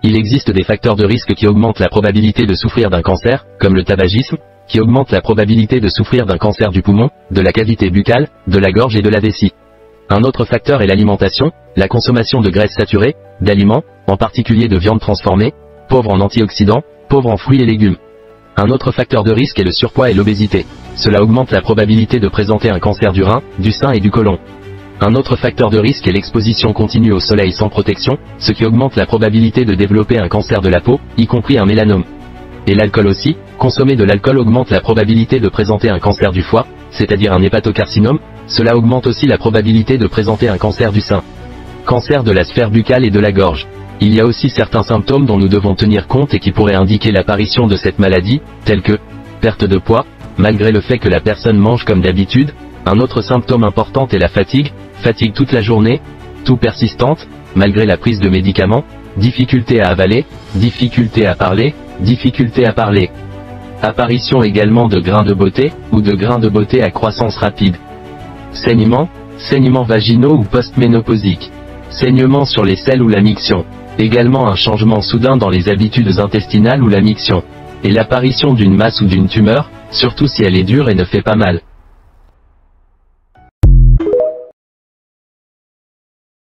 Il existe des facteurs de risque qui augmentent la probabilité de souffrir d'un cancer, comme le tabagisme, qui augmente la probabilité de souffrir d'un cancer du poumon, de la cavité buccale, de la gorge et de la vessie. Un autre facteur est l'alimentation, la consommation de graisses saturées, d'aliments, en particulier de viande transformée, pauvre en antioxydants, pauvre en fruits et légumes. Un autre facteur de risque est le surpoids et l'obésité. Cela augmente la probabilité de présenter un cancer du rein, du sein et du côlon. Un autre facteur de risque est l'exposition continue au soleil sans protection, ce qui augmente la probabilité de développer un cancer de la peau, y compris un mélanome. Et l'alcool aussi, consommer de l'alcool augmente la probabilité de présenter un cancer du foie, c'est-à-dire un hépatocarcinome, cela augmente aussi la probabilité de présenter un cancer du sein. Cancer de la sphère buccale et de la gorge. Il y a aussi certains symptômes dont nous devons tenir compte et qui pourraient indiquer l'apparition de cette maladie, tels que perte de poids, malgré le fait que la personne mange comme d'habitude. Un autre symptôme important est la fatigue, fatigue toute la journée, toux persistante, malgré la prise de médicaments, difficulté à avaler, difficulté à parler, difficulté à parler. Apparition également de grains de beauté, ou de grains de beauté à croissance rapide. Saignements, saignements vaginaux ou post-ménopausiques. Saignements sur les selles ou la miction. Également un changement soudain dans les habitudes intestinales ou la miction. Et l'apparition d'une masse ou d'une tumeur, surtout si elle est dure et ne fait pas mal.